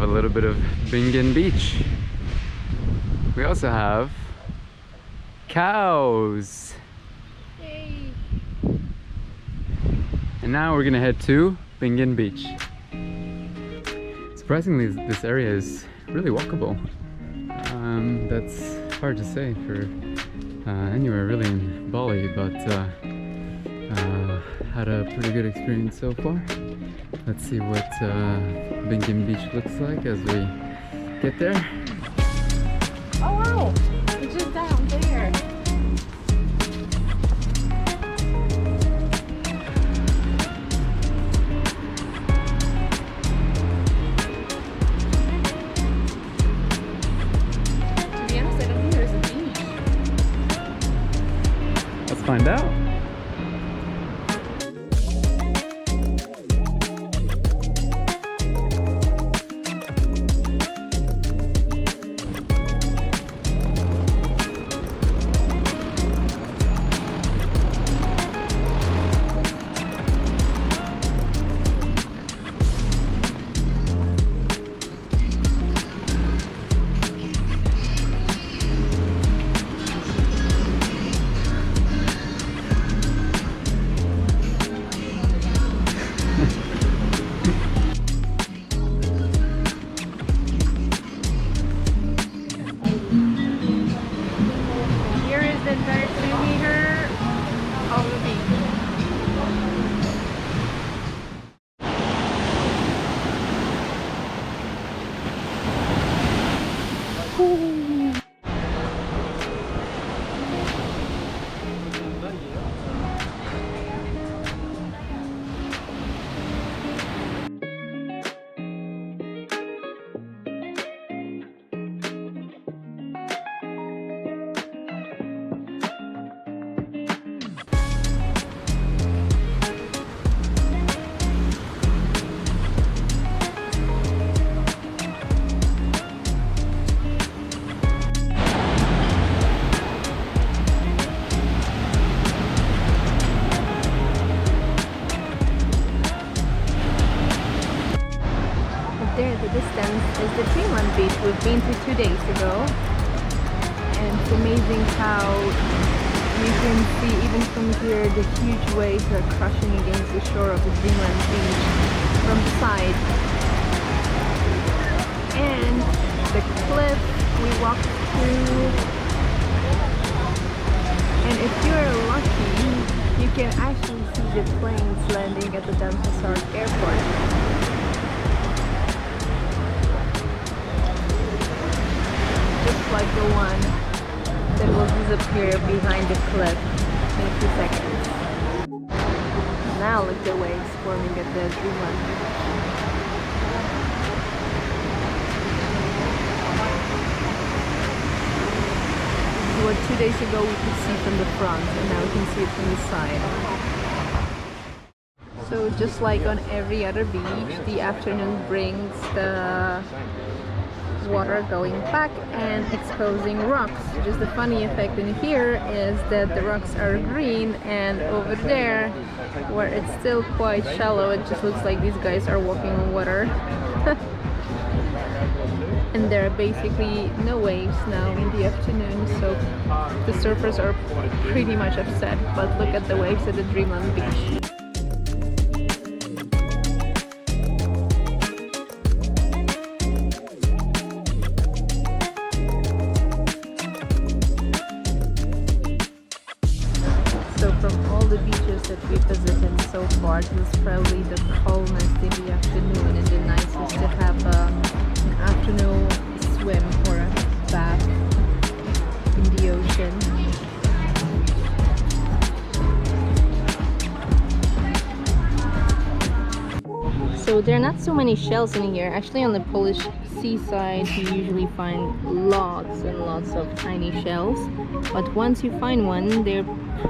a little bit of Bingin Beach. We also have cows. Yay. And now we're gonna head to Bingin Beach. Surprisingly, this area is really walkable. That's hard to say for anywhere really in Bali, but had a pretty good experience so far. Let's see what Bingin Beach looks like as we get there. Oh wow! It's just down there. To be honest, I don't think there's a beach. Let's find out. There in the distance is the Dreamland Beach we've been to 2 days ago, and it's amazing how you can see even from here the huge waves are crushing against the shore of the Dreamland Beach from the side, and the cliff we walked through, and if you're lucky you can actually see the planes landing at the Denpasar airport. Like the one that will disappear behind the cliff in a few seconds. Now look at the waves forming at the Dreamland Beach. What 2 days ago we could see from the front, and now we can see it from the side. So just like on every other beach, the afternoon brings the water going back and exposing rocks. Just the funny effect in here is that the rocks are green, and over there where it's still quite shallow, it just looks like these guys are walking on water. And there are basically no waves now in the afternoon, so the surfers are pretty much upset, but look at the waves at the Dreamland Beach. From all the beaches that we visited so far, this is probably the calmest in the afternoon and the nicest to have an afternoon swim or a bath in the ocean. So there are not so many shells in here. Actually, on the Polish seaside you usually find lots and lots of tiny shells, but once you find one, they're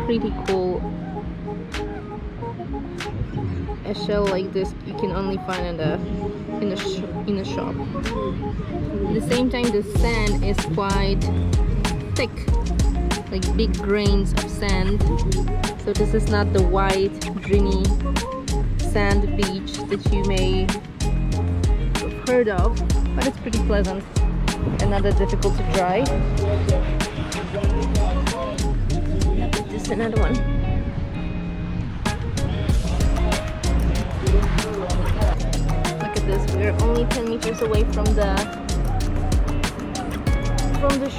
pretty cool. A shell like this you can only find in a shop. At the same time, the sand is quite thick, like big grains of sand. So this is not the white, dreamy sand beach that you may have heard of. but it's pretty pleasant and not that difficult to dry. This is another one. Look at this, we're only 10 meters away from the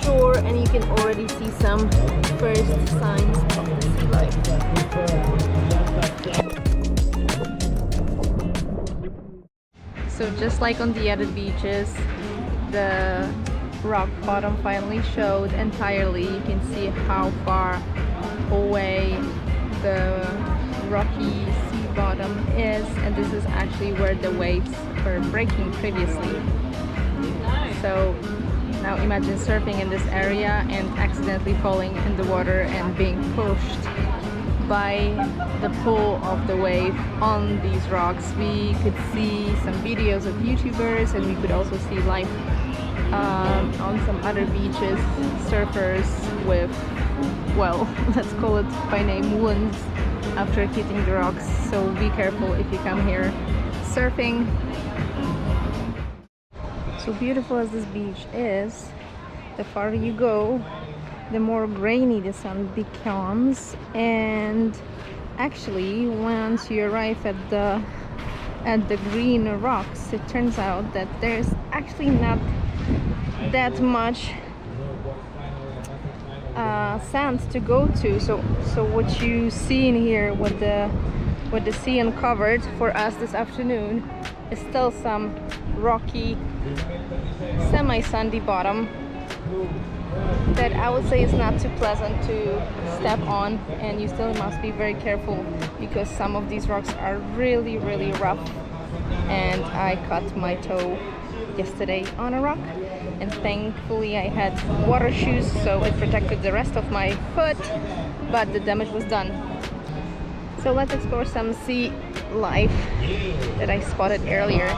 shore, and you can already see some first signs of the sea life. So just like on the other beaches, the rock bottom finally showed entirely. You can see how far away the rocky sea bottom is, and this is actually where the waves were breaking previously. So now imagine surfing in this area and accidentally falling in the water and being pushed by the pull of the wave on these rocks. We could see some videos of YouTubers, and we could also see live on some other beaches surfers with, well, let's call it by name, wounds after hitting the rocks. So be careful if you come here surfing. So beautiful as this beach is, the farther you go, the more grainy the sun becomes, and actually once you arrive at the green rocks, it turns out that there's actually not that much sand to go to. So what you see in here, what the sea uncovered for us this afternoon, is still some rocky, semi-sandy bottom that I would say is not too pleasant to step on, and you still must be very careful because some of these rocks are really, really rough, and I cut my toe yesterday on a rock, and thankfully I had water shoes, so it protected the rest of my foot, but the damage was done. So let's explore some sea life that I spotted earlier,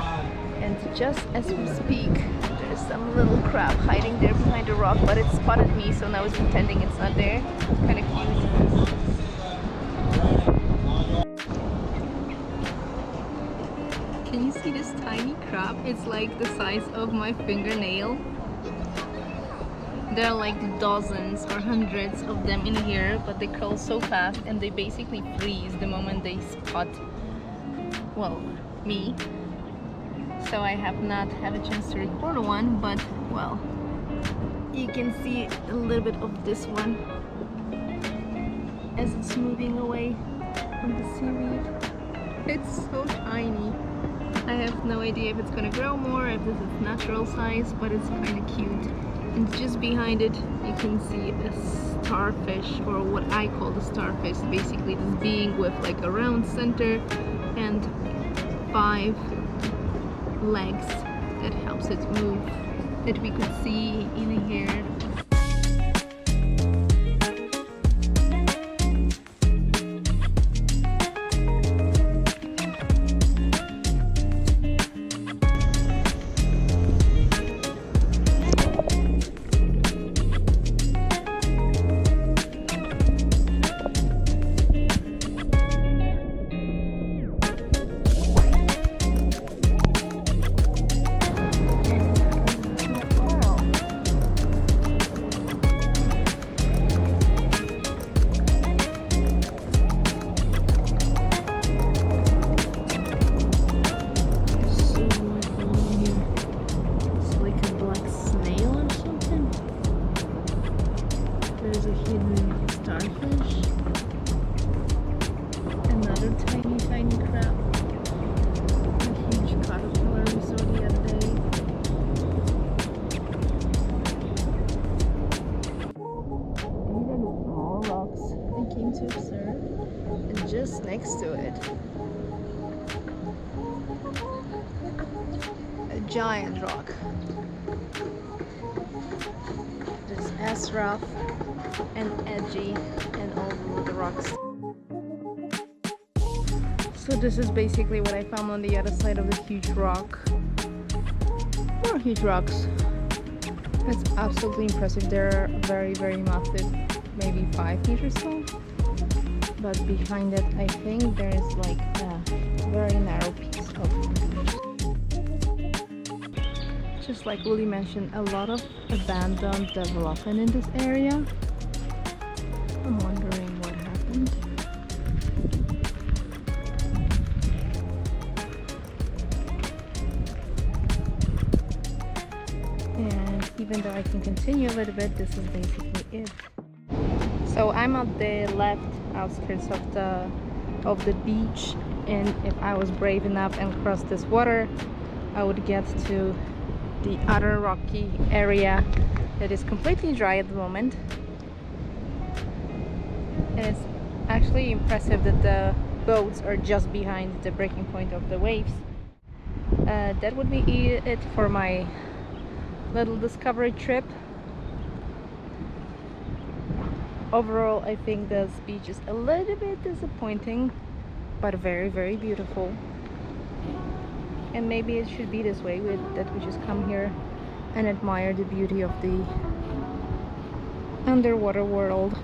and just as we speak, there's some little crab hiding there behind the rock, but it spotted me, so now it's pretending it's not there. It's kind of cute. Can you see this tiny crab? It's like the size of my fingernail. There are like dozens or hundreds of them in here, but they crawl so fast and they basically freeze the moment they spot, well, me. So I have not had a chance to record one, but well, you can see a little bit of this one as it's moving away from the seaweed. It's so tiny. I have no idea if it's gonna grow more, if this is natural size, but it's kind of cute. And just behind it, you can see a starfish, or what I call the starfish, basically this being with like a round center and 5 legs that helps it move, that we could see in here. To observe, and just next to it, a giant rock that's as rough and edgy and all the rocks. So this is basically what I found on the other side of the huge rock. More huge rocks. That's absolutely impressive. They're very, very massive, maybe 5 meters tall. But behind it, I think there is like a very narrow piece of beach. just like Uli mentioned, a lot of abandoned development in this area. I'm wondering what happened. And even though I can continue a little bit, this is basically it. So I'm at the left outskirts of the beach, and if I was brave enough and cross this water, I would get to the other rocky area that is completely dry at the moment. And it's actually impressive that the boats are just behind the breaking point of the waves. That would be it for my little discovery trip. Overall, I think this beach is a little bit disappointing, but very, very beautiful. And maybe it should be this way, that we just come here and admire the beauty of the underwater world.